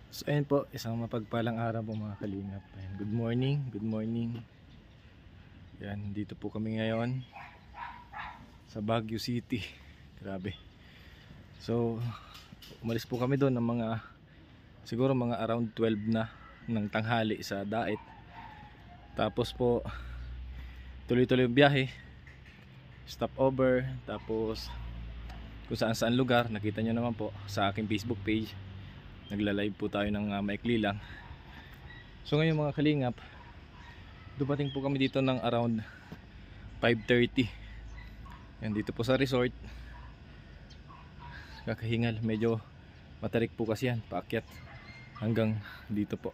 So ayun po, isang mapagpalang araw po mga kalingap. Ayan, good morning, good morning. Yan, dito po kami ngayon sa Baguio City. Grabe. So, umalis po kami doon ng mga siguro mga around 12 na ng tanghali sa Dait. Tapos po tuloy-tuloy yung biyahe. Stopover, tapos kung saan saan lugar, nakita nyo naman po sa aking Facebook page. Nagla-live po tayo ng maikli lang. So ngayon mga kalingap, dumating po kami dito ng around 5:30. Yan, dito po sa resort. Kakahingal, medyo matarik po kasi yan, paakyat hanggang dito po.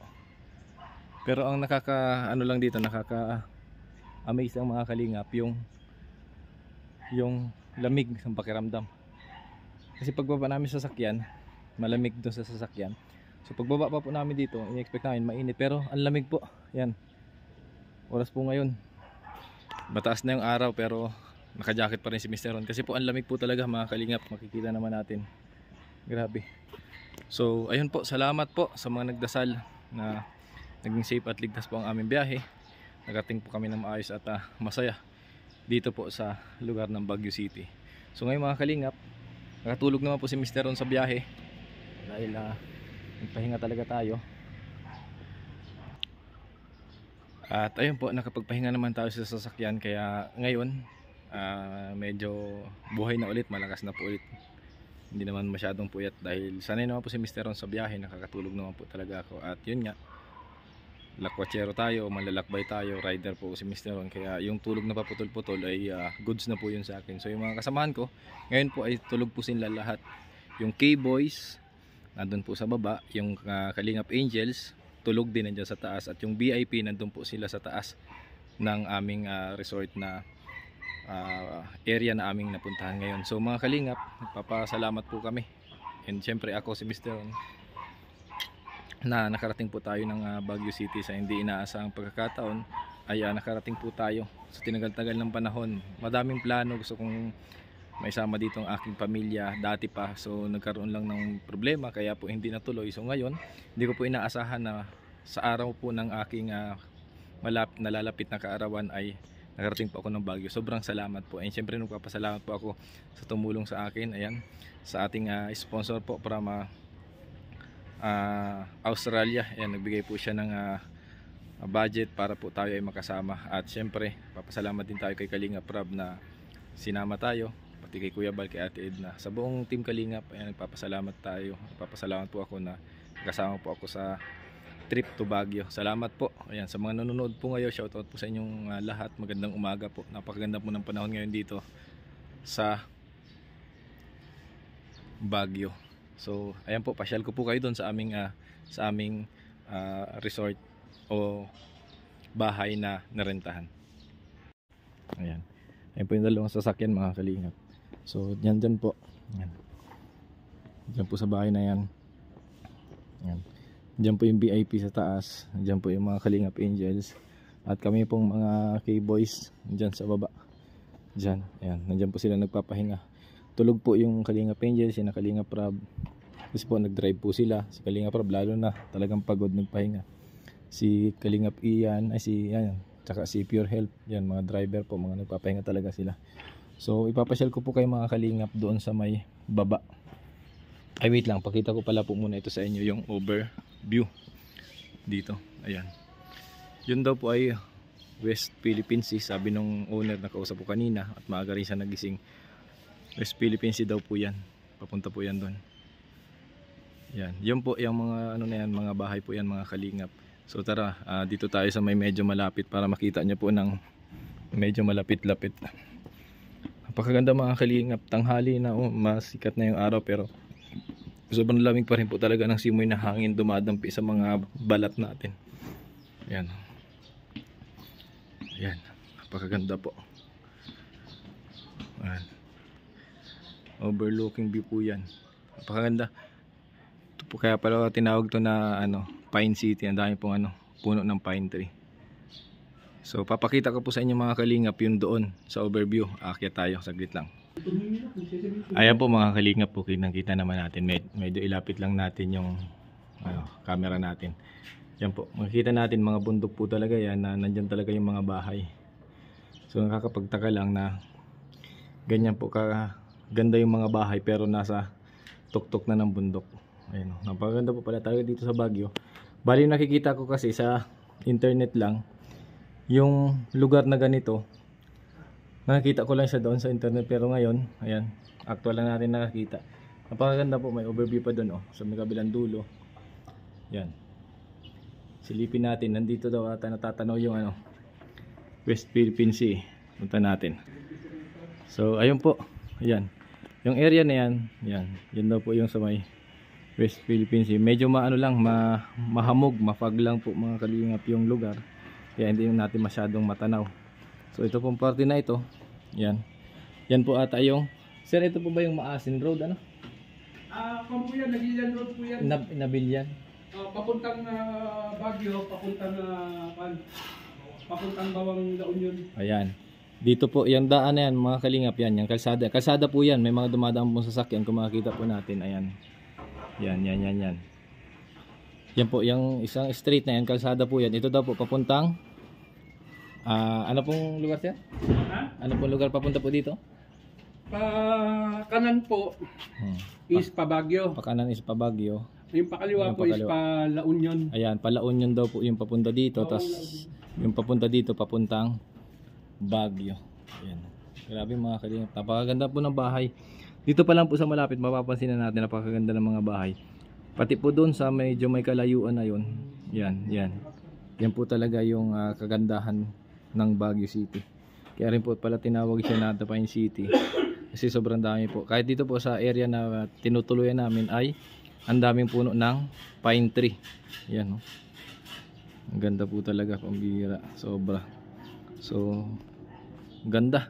Pero ang ano lang dito, amaze ang mga kalingap, yung lamig ng pakiramdam. Kasi pagbaba namin sa sasakyan, malamig doon sa sasakyan. So pagbaba pa po namin dito, i-expect namin mainit, pero ang lamig po. Yan. Oras po ngayon, mataas na yung araw pero naka-jacket pa rin si Mr. Ron. Kasi po ang lamig po talaga mga kalingap, makikita naman natin. Grabe. So ayun po, salamat po sa mga nagdasal na naging safe at ligtas po ang aming biyahe. Nagating po kami ng maayos at masaya dito po sa lugar ng Baguio City. So ngayon mga kalingap, nakatulog naman po si Mr. Ron sa biyahe dahil nagpahinga talaga tayo. At ayun po, nakapagpahinga naman tayo sa sasakyan, kaya ngayon medyo buhay na ulit, malakas na po ulit. Hindi naman masyadong puyat dahil sanay naman po si Mr. Ron sa biyahe, nakakatulog naman po talaga ako. At yun nga, lakwatsero tayo, malalakbay tayo, rider po si Mr. Ron, kaya yung tulog na paputol-putol ay goods na po yun sa akin. So yung mga kasamahan ko ngayon po ay tulog po sila lahat. Yung K-Boys nandun po sa baba, yung Kalingap Angels tulog din nandiyan sa taas, at yung VIP nandun po sila sa taas ng aming resort na area na aming napuntahan ngayon. So mga kalingap, nagpapasalamat po kami, and syempre ako si Mr. Ron, na nakarating po tayo ng Baguio City sa hindi inaasahang pagkakataon. Ay nakarating po tayo sa tinagal-tagal ng panahon. Madaming plano, gusto kong maisama dito ang aking pamilya dati pa, so nagkaroon lang ng problema kaya po hindi natuloy. So ngayon, hindi ko po inaasahan na sa araw po ng aking nalalapit na kaarawan ay nakarating po ako ng Baguio. Sobrang salamat po, and syempre nagpapasalamat po ako sa tumulong sa akin, ayan, sa ating sponsor po from Australia. Ayan, nagbigay po siya ng budget para po tayo ay makasama. At syempre papasalamat din tayo kay Kalingap Rob na sinama tayo, pati kay Kuya Bal, kay Ate Edna, sa buong team Kalingap. Ayan, nagpapasalamat tayo, nagpapasalamat po ako na kasama po ako sa trip to Baguio. Salamat po. Ayan, sa mga nanonood po ngayon, shoutout po sa inyong lahat. Magandang umaga po, napakaganda po ng panahon ngayon dito sa Baguio. So ayan po, pasyal ko po kayo doon sa aming resort o bahay na narentahan. Ayan. Ayan po yung dalawang sasakyan mga kalingap. So dyan po. Ayan. Dyan po sa bahay na yan. Ayan. Dyan po yung VIP sa taas. Dyan po yung mga Kalingap Angels. At kami pong mga K-Boys dyan sa baba. Dyan. Ayan. Nandyan po sila nagpapahinga. Tulog po yung Kalingap Angels, yung Kalingap Rob. Kasi po nag-drive po sila. Si Kalingap Rob lalo na, talagang pagod, nagpahinga. Si Kalingap Ian, tsaka si Pure Health, yan mga driver po, mga nagpapahinga talaga sila. So ipapasyal ko po kayo mga kalingap doon sa may baba. Ay wait lang, pakita ko pala po muna ito sa inyo, yung overview dito. Ayan, yun daw po ay West Philippine Sea, sabi nung owner na kausap ko kanina, at maaga rin siya nagising. West Philippine Sea daw po yan, papunta po yan doon. Yan, yun po yung mga ano na yan, mga bahay po yan mga kalingap. So tara, dito tayo sa may medyo malapit para makita nyo po ng medyo malapit-lapit. Napakaganda mga kalingap, tanghali na, masikat na yung araw, pero sobrang lamig pa rin po talaga ng simoy na hangin dumadampi sa mga balat natin. Yan. Yan, napakaganda po. Yan. Overlooking view po yan, napakaganda. Ito po, kaya pala tinawag to na Pine City. Ang dami pong puno ng pine tree. So papakita ko po sa inyo mga kalingap yung doon sa overview. Aakyat tayo, saglit lang. Ayan po mga kalingap po, kitang-kita naman natin. Medyo ilapit lang natin yung camera natin. Yan po, makikita natin mga bundok po talaga yan, na nandyan talaga yung mga bahay. So nakakapagtaka lang na ganyan po ganda yung mga bahay pero nasa tuktok na ng bundok. Ayun, napakaganda po pala talaga dito sa Baguio. Bali nakikita ko kasi sa internet lang yung lugar na ganito. Nakikita ko lang siya doon sa internet, pero ngayon, ayan, actual lang natin nakakita. Napakaganda po, may overview pa doon sa may kabilang dulo. Yan. Silipin natin, nandito daw ata natatanaw yung West Philippine Sea. Punta natin. So ayun po, ayan. Yung area na yan, yan daw po yung sa may West Philippine Sea. Medyo mahamog, mafag lang po mga kalingap yung lugar. Kaya hindi natin masyadong matanaw. So ito pong parte na ito. Yan. Yan po ata yung, sir, ito po ba yung Maasin Road, ano? Kung po yan, Nagilan Road po yan. Nabilyan. Papuntang Baguio, papuntang Bawang La Union. Ayan. Dito po, yung daan na yan, mga kalingap yan, yung kalsada. Kalsada po yan, may mga dumadaan pong sasakyan kung makikita po natin. Ayan. Yan. Yan po, yung isang street na yan, kalsada po yan. Ito daw po, papuntang, ano pong lugar siya? Ano pong lugar papunta po dito? Kanan po is pa Baguio. Pakanan is pa Baguio. Yung pakaliwa po is pa La Union. Ayan, pa La Union daw po yung papunta dito. Tapos yung papunta dito, papuntang Baguio. Ayan. Grabe mga kalingap. Napakaganda po ng bahay. Dito pa lang po sa malapit, mapapansin na natin napakaganda ng mga bahay. Pati po doon sa medyo may kalayuan na yun. Yan. Yan po talaga yung kagandahan ng Baguio City. Kaya rin po pala tinawag siya na Dapain City. Kasi sobrang dami po. Kahit dito po sa area na tinutuluyan namin ay ang daming puno ng pine tree. Yan, ang ganda po talaga, pambihira, sobra. So ganda.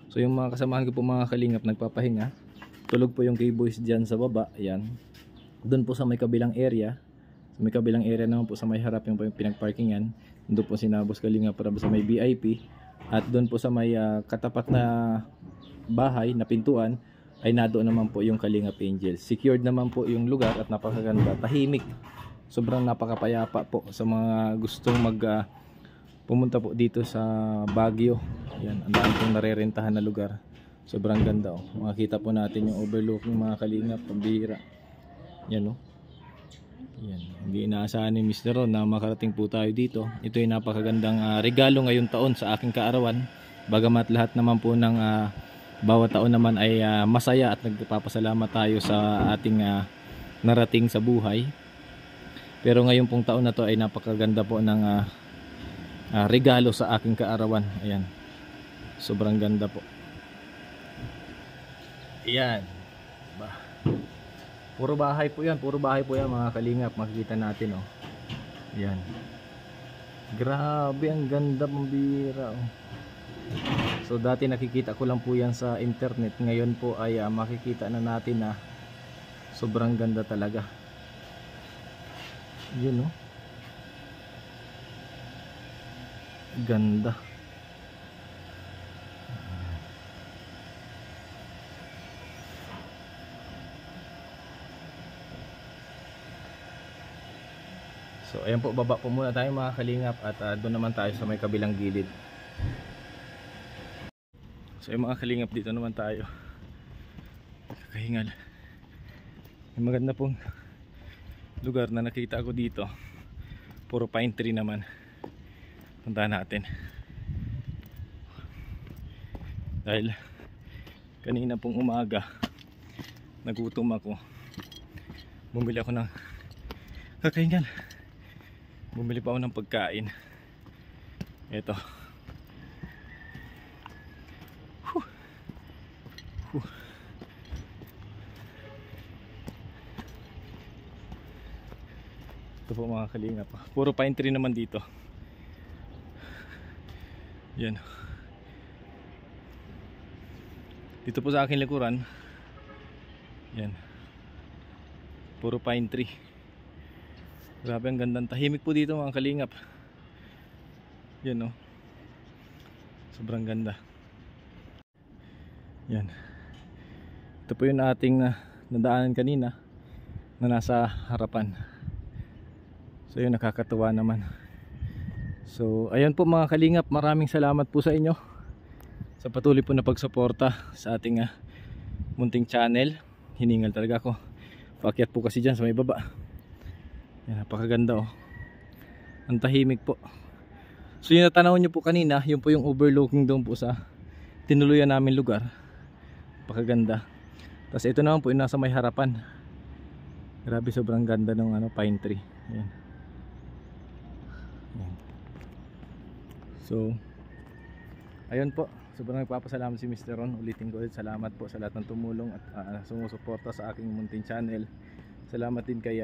So yung mga kasamahan ko po mga kalingap nagpapahinga. Tulog po yung K-Boys dyan sa baba. Yan. Doon po sa may kabilang area. Sa may kabilang area naman po sa may harap yung pinagparkingan. Doon po sinabos Kalingap para sa may VIP. At doon po sa may katapat na bahay na pintuan ay nadoon naman po yung Kalingap Angels. Secured naman po yung lugar at napakaganda, tahimik. Sobrang napakapayapa po sa mga gustong pumunta po dito sa Baguio. Yan, ang dami pong narerentahan na lugar. Sobrang ganda Makita po natin yung overlooking mga Kalingap, pambihira. Yan Yan, hindi inaasahan ni Mr. Ron na makarating po tayo dito. Ito ay napakagandang regalo ngayong taon sa aking kaarawan. Bagamat lahat naman po ng bawat taon naman ay masaya at nagpapasalamat tayo sa ating narating sa buhay. Pero ngayon pong taon na to ay napakaganda po ng regalo sa aking kaarawan. Ayan. Sobrang ganda po. Ayan. Puro bahay po yan mga kalingap. Makikita natin Ayan. Grabe, ang ganda, pambira So dati nakikita ko lang po yan sa internet. Ngayon po ay makikita na natin na sobrang ganda talaga. Yun ganda. So ayan po, baba po muna tayo mga kalingap. At doon naman tayo sa may kabilang gilid. So yung mga kalingap, dito naman tayo. Kakahingal. May maganda pong lugar na nakita ko dito. Puro pine tree naman. Puntahan natin. Dahil kanina pong umaga nagutom ako. Bumili ako ng kakahingal. Bumili pa ako ng pagkain. Ito. Ito po mga kalingap. Puro pine tree naman dito. Yan. Dito po sa aking likuran. Yan. Puro pine tree. Grabe, ang gandang tahimik po dito mga kalingap. Yan sobrang ganda. Yan. Ito po yung ating nadaanan kanina na nasa harapan. So yun, nakakatuwa naman. So ayun po mga kalingap, maraming salamat po sa inyo sa patuloy po na pagsuporta sa ating munting channel. Hiningal talaga ako, paakyat po kasi dyan sa may baba. Yan, napakaganda oh, ang tahimik po. So yung natanaw nyo po kanina, yun po yung overlooking doon po sa tinuluyan namin lugar. Napakaganda. Tapos ito naman po yung nasa may harapan. Grabe, sobrang ganda ng pine tree. Ayan. Ayan. So ayun po, sobrang nagpapasalamat si Mr. Ron. Ulitin ko ulit, salamat po sa lahat ng tumulong at sumusuporta sa aking munting channel. Salamat din kay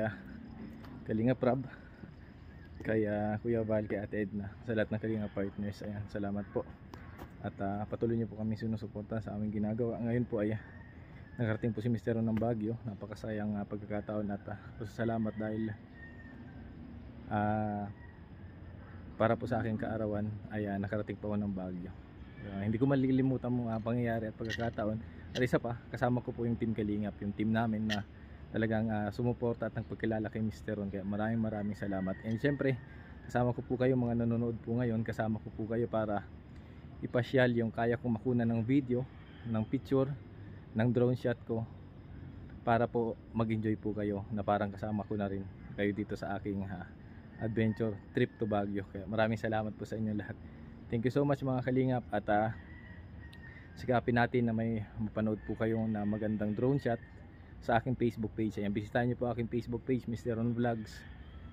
Kalinga Prab, kay Kuya Val, kay Ate Edna, sa lahat ng Kalinga partners. Ayan, salamat po. At patuloy niyo po kami sinusuporta sa aming ginagawa. Ngayon po ay nakarating po si Mr. Ron ng Baguio. Napakasayang pagkakataon at salamat dahil para po sa aking kaarawan ay nakarating po ako ng Baguio. Hindi ko malilimutan mga pangyayari at pagkakataon. At isa pa, kasama ko po yung Team Kalingap, yung team namin na talagang sumuporta at nagpagkilala kay Mr. Ron. Kaya maraming salamat. And syempre, kasama ko po kayo mga nanonood po ngayon. Kasama ko po kayo para ipasyal yung kaya kong makuna ng video, ng picture, ng drone shot ko, para po mag-enjoy po kayo na parang kasama ko na rin kayo dito sa aking adventure trip to Baguio. Kaya maraming salamat po sa inyo lahat. Thank you so much mga kalingap, at sikapin natin na may mapanood po kayo na magandang drone shot sa aking Facebook page. Ayan, bisitahin niyo po aking Facebook page, Mr. Ron Vlogs.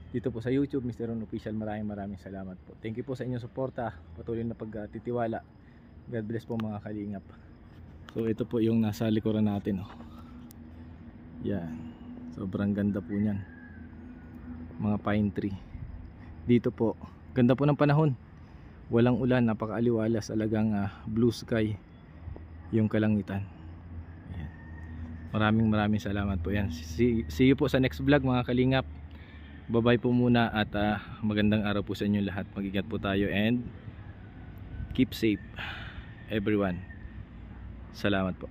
Dito po sa YouTube, Mr. Ron Official. Maraming salamat po. Thank you po sa inyong suporta, patuloy na pagtitiwala. God bless po mga kalingap. So ito po yung nasa likuran natin oh. Yan, sobrang ganda po niyan, mga pine tree. Dito po, ganda po ng panahon, walang ulan, napakaaliwalas, talagang blue sky yung kalangitan. Ayan. Maraming salamat po. Yan, see you po sa next vlog mga kalingap. Bye bye po muna, at magandang araw po sa inyo lahat. Mag-ingat po tayo and keep safe everyone. Salamat po.